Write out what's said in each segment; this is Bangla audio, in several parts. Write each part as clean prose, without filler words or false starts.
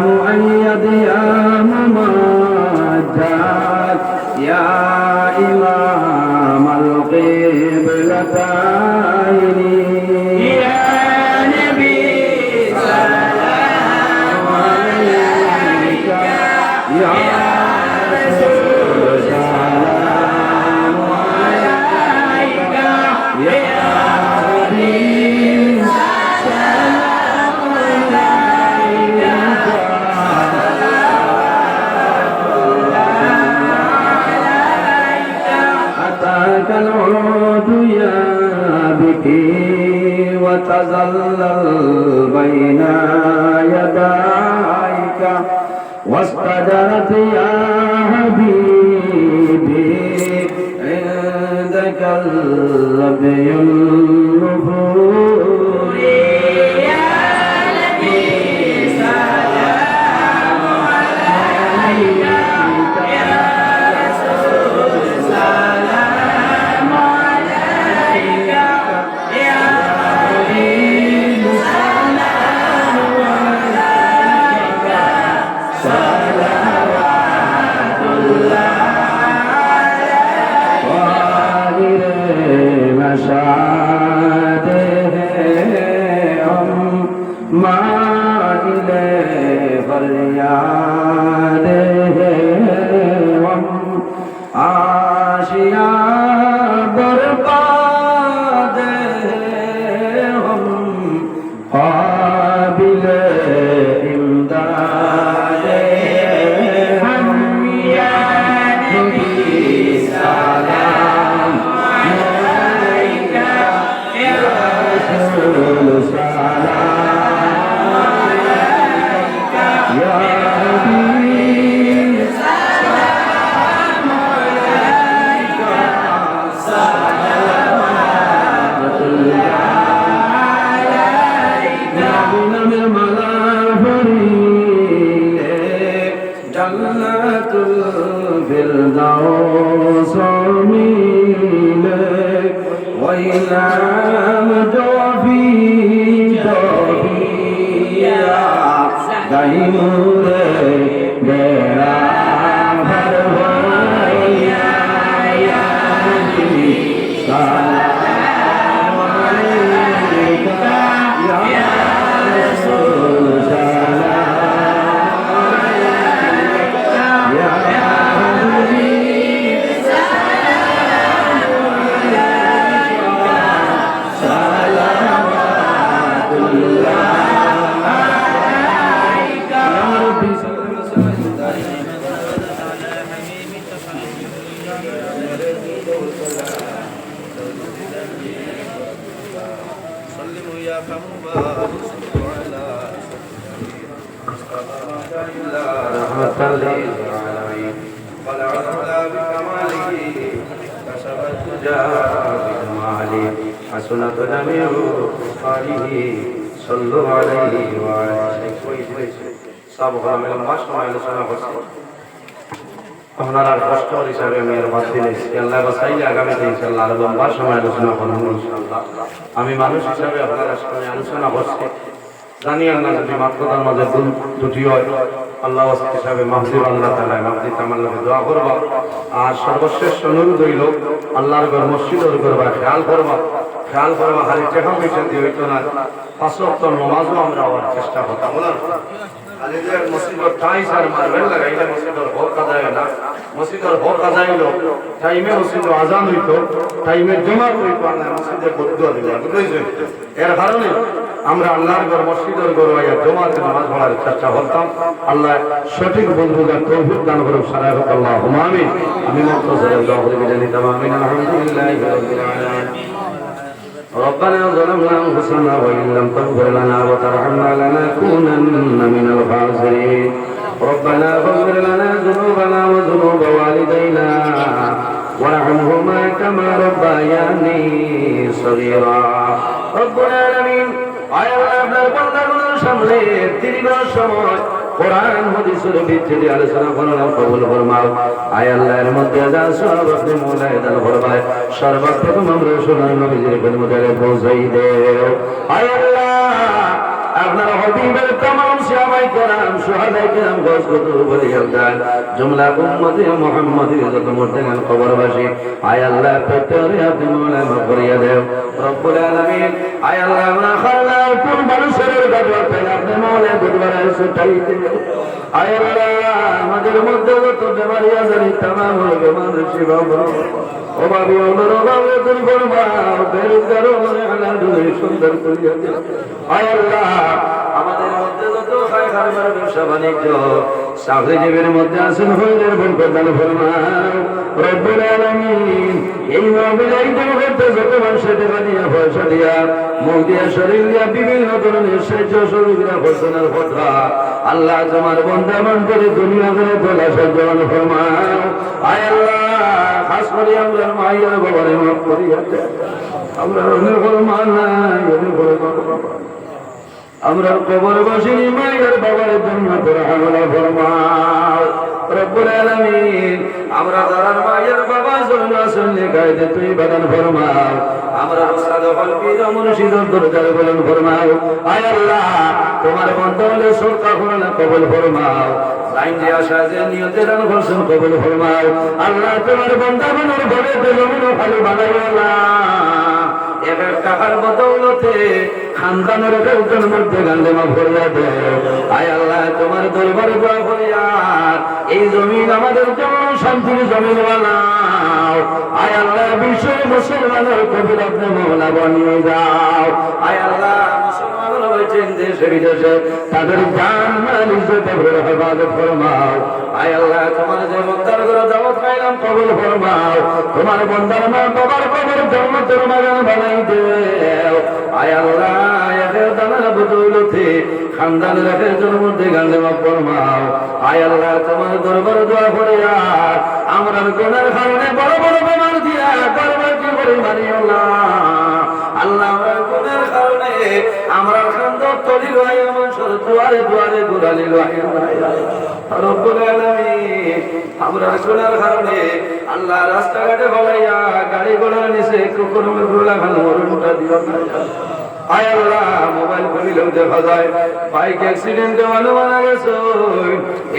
مؤيد يا ممجد يا إمام القبلتين يا نبي سلام عليك يا رسول سلام عليك يا حبيب سلام عليك أتاك العود يا بكي وتظلل بين يديك واستجرت يا حبيبي عندك اللبي النفور يا نبي سلام عليك يا رسول سلام عليك يا حبيب سلام عليك صلوات الله مشاهدهم ما إليه فريادهم آشيا بربادهم قابل إمدادهم يا نبي سلام عليك يا رسول سلام عليك يا حبيب سلام عليك صلوات الله عليك نبينا بالملا فريق جنة الفردوس ميلك وإنام جوفي يا دايمور بيرا فروايا يا نبي سلام عليك يا رسول سلام عليك يا حبيب سلام عليك صلوات الله عليك يا ربي صل وسلم على حبيبك صلوا يا كمبار صلوا على رحمة للعالمين طلع العلا بكماله كشف الدجى بجماله حسنت جميع خصاله صلوا عليه وعلى সব গ্রামের লম্বা সময় আলোচনা করছি আপনারা কষ্ট হিসাবে আমি আর বাদ দিয়েছি আল্লাহ বাসাইলে আগামীতে ইনশাআল্লাহ আরো লম্বা সময় আলোচনা করবো ইনশাআল্লাহ আমি মানুষ হিসাবে আপনারা সামনে আলোচনা করছি জানি আল্লাহ যদি মাত্রতার মাঝে ভুল ত্রুটি হয় আল্লাহ হিসাবে মাহদিব আল্লাহ তাআলা মাহদিব তামাল্লাকে দোয়া করবা আর সর্বশ্রেষ্ঠ অনুরোধ হইল আল্লাহর ঘর মসজিদের করবা খেয়াল করবা খালি টেকা পয়সা দিয়ে হইতো না 5 ওয়াক্ত নামাজও আমরা হওয়ার চেষ্টা করতাম আলিদের মসজিদের ঠাই সার মারবেন লাগাইলে মসজিদের হক কাজায় না মসজিদের হক কাজাইলো টাইমে মসজিদ আজান হইতো টাইমে জমা হইতো না মসজিদে বদুয়া দিলা বুঝছেন এর কারণে আমরা আল্লাহর ঘর মসজিদের ঘর আয়া জমাতে নামাজ পড়ার চেষ্টা করতাম আল্লাহ সঠিক বুঝার তৌফিক দান করুন সারা হোক আল্লাহুম্মা আমিন আমি মুক্তসর দোয়া করি জানি তামামিন আলহামদুলিল্লাহি রাব্বিল আলামিন ربنا ظلمنا أنفسنا وإن لم تغفر لنا وترحمنا لنكونن من الخاسرين ربنا اغفر لنا ذنوبنا وذنوب والدينا وارحمهما كما ربياني صغيرا رب العالمين আপনার বান্দাগুলোর সামনে দীর্ঘ সময় কোরআন হাদিসের ভিত্তিতে আলোচনা করার কবুল ফরমাও আয় আল্লাহর মধ্যে যা সব আপনি মওলায় দান ফরমায় সর্বপ্রথম আমরা সোনার নবীজির খিদমতে পৌঁছাই দেও আয় আল্লাহ আপনার হাবিবের तमाम সাহাবায়ে কেরাম শুহাদায়ে কেরাম গজগত বলিয়ান জুমলা উম্মতে মুহাম্মদী যত মুর্দাগান কবরবাসী আয় আল্লাহ প্রত্যেকরে আপনি মাওলা মাফ করিয়া দেও রব্বুল আলামিন আয় আল্লাহ আমরা খালা কোন মানুষের দরবার পেলে আপনি মাওলা দরবারে ছুটাইতে আয় আল্লাহ আমাদের মধ্যে যত বেমারি আছে तमाम বেমার শিফা করো অভাবী অভাব দূর করবাও বেরোজগার হালাল সুন্দর করিয়া দেও আয় আল্লাহ আমাদের মধ্যে যত খায় খাবার ব্যবসা বাণিজ্য চাকরিজীবীর মধ্যে আছেন হইলের বরকত দান ফরমাও রব্বুল আলামিন এই মাহফিলে একদম করতে যত মানুষের টাকা দিয়া পয়সা দিয়া মুখ দিয়া শরীর দিয়া বিভিন্ন ধরনের সাহায্য সহযোগিতা করছেন কথা আল্লাহ তোমার বন্ধা মন্দিরে দুনিয়া করে তোলা সাহায্য ফরমাও আয় আল্লাহ খাস করে আমরা মায়ের বাবারে মাফ করিয়া দেন আমরা অনেক ফরমান নাই অনেক বাবা আমরা কবরবাসী মায়ের বাবার জন্য হামলা ফরমাও রব্বুল আলামিন আমরা যারা মায়ের বাবা জন্য শুনলে গাইতে তুই বাদান ফরমাও আমরা উস্তাদ হলফিজ মুর্শিদ দরজার বলেন ফরমাও আয় আল্লাহ তোমার বন্ধু হলে সরকা করলে কবুল ফরমাও লাইন যে আশা যে নিয়তে দান করছেন কবুল ফরমাও আল্লাহ তোমার বন্ধু বানানোর ঘরে জমিন খালি বানাইও না এক টাকার বদৌলতে খানদানের একজন মধ্যে গান্ধে মাফ করিয়া দেও আয় আল্লাহ তোমার দরবারে দোয়া করিয়া এই জমিন আমাদের জন্য শান্তির জমিন বানাও আয় আল্লাহ বিশ্ব মুসলমানের কবির আপনি মওলা বানিয়ে যাও আয় আল্লাহ মুসলমানরা হয়েছেন দেশে বিদেশে তাদের জান মাল ইজ্জত হেফাজত ফরমাও আয় আল্লাহ তোমার যে বন্দার করে দাওয়াত পাইলাম কবুল ফরমাও তোমার বন্দার মা বাবার কবর জান্নাতের বাগান বানাই দেও আয় আল্লাহ এর দানার বদৌলতে খানদানের একজন মধ্যে গান্ধে মাফ ফরমাও আয় আল্লাহ তোমার দরবার দোয়া করিয়া আমরা গুনার কারণে বড় বড় বেমার দিয়া দরবার কি করে মারিও না আল্লাহ আমরা গুনার কারণে আমরা খানদান তলি লয় মানুষের দুয়ারে দুয়ারে ঘুরালি লয় রব্বুল আলামিন আমরা গুনার কারণে আল্লাহ রাস্তাঘাটে বলাইয়া গাড়ি ঘোড়ার নিচে কুকুর মুরগুলা খান মরণটা দিও না আয় আল্লাহ মোবাইল খুলিলেও দেখা যায় বাইক অ্যাক্সিডেন্টে মারা গেছে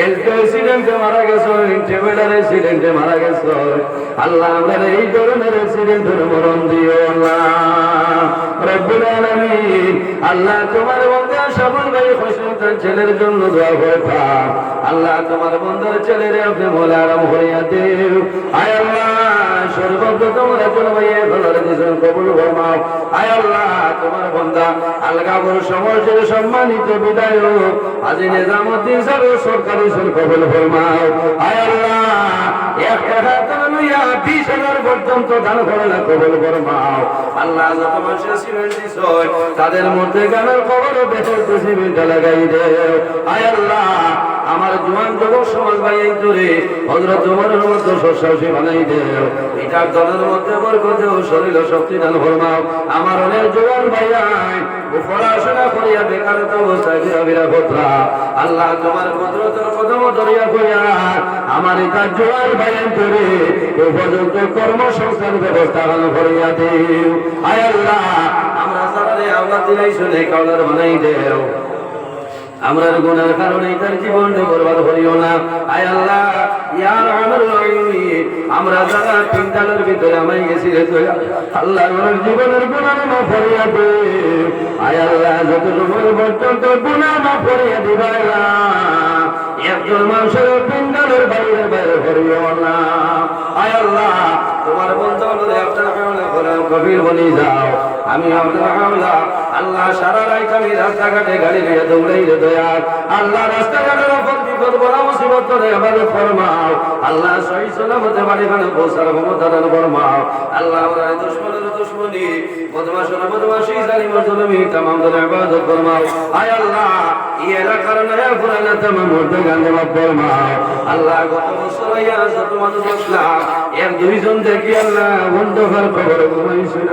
এলটো অ্যাক্সিডেন্টে মারা গেছে ট্রেভেলার অ্যাক্সিডেন্টে মারা গেছে আল্লাহ আমরা এই ধরনের অ্যাক্সিডেন্টের মরণ দিও না রব্বুল আলামিন আল্লাহ তোমার বন্ধা সবল ভাই হোসেন তার ছেলের জন্য দোয়া করতা আল্লাহ তোমার বন্ধার ছেলেরে আপনি মোলা আরাম হইয়া দেও আয় আল্লাহ সর্বপ্রথম রাখুন ভাইয়ে ভালোরে দিয়েছেন কবুল ফরমাও আয় আল্লাহ তোমার বন্ধা আলগাপুর সমাজের সম্মানিত বিধায়ক আজি নিজামুদ্দিন সাহেব সরকারি কবুল ফরমাও আয় আল্লাহ এক টাকা লইয়া 20,000 পর্যন্ত দান করলে কবুল ফরমাও আল্লাহ যত মানুষের সিমেন্ট দিছ তাদের মধ্যে গানের খবর বেতন সিমেন্ট লাগাই দেও আয় আল্লাহ আমার জওয়ান যুবক সমাজ ভাই এই জোরে হযরত ওমরের মতো সসাহসী বানাই দেও এটা দলের মধ্যে বরকত ও শরীর শক্তি দান ফরমাও আমার অনেক জওয়ান ভাইয়াই পড়াশোনা করিয়া বেকারত অবস্থায় বিরা কথা আল্লাহ তোমার কুদরতের কদম ধরিয়া কইয়া আমার এটা জওয়ান ভাইয়াই জোরে উপযুক্ত কর্মসংস্থান ব্যবস্থা দান করিয়া দেও আয় আল্লাহ আমরা সারারে আওলাদ দিলাই শুনে কাউলার বানাই দেও আমরার গুনার কারণে তার জীবনটা বরবাদ করিও না আয় আল্লাহ ইয়া রাহমানুর রহিম আমরা যারা তিনটালের ভিতরে আমাই গেছি রে তুই আল্লাহ আমার জীবনের গুনাহ মাফ করিয়া দে আয় আল্লাহ যত সময় পর্যন্ত গুনাহ মাফ করিয়া দিবা না একজন মানুষের তিনটালের বাইরে বাইরে করিও না আয় আল্লাহ তোমার বন্ধু বলে আপনার হাওলা করা কবির বলি যাও আমি আপনার হাওলা আল্লাহ সারা রাত আমি রাস্তাঘাটে গাড়ি নিয়ে দৌড়াই রে দয়া আল্লাহ রাস্তাঘাটের উপর বিপদ বড় মুসিবত রে আমাদের ফরমাও আল্লাহ সহি সালামতে বাড়ি বাড়ি পৌঁছার ক্ষমতা দান ফরমাও আল্লাহ আমরা দুশমনের দুশমনি বদমাশের বদমাশি জালিমের জুলুমি तमाम দর ইবাদত ফরমাও আয় আল্লাহ এই এলাকার নয়া পুরানা तमाम মর্দে গান্ধে মাফ ফরমাও আল্লাহ গত বছর ইয়া যত মানুষ আসলাম এক দুইজন দেখি আল্লাহ বন্ধুর খবর ঘুমাইছিল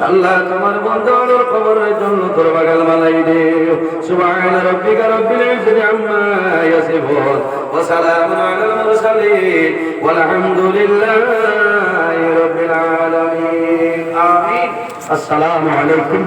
আল্লাহ তোমার বন্ধুর খবরের জন্য তোর বাগান বানাই দিও সুবহান রাব্বিকা রাব্বিল ইজ্জাতি আম্মা ইয়াসিফুন ওয়া সালামুন আলাল মুরসালিন ওয়াল হামদুলিল্লাহি রাব্বিল আলামিন আমিন আসসালামু আলাইকুম।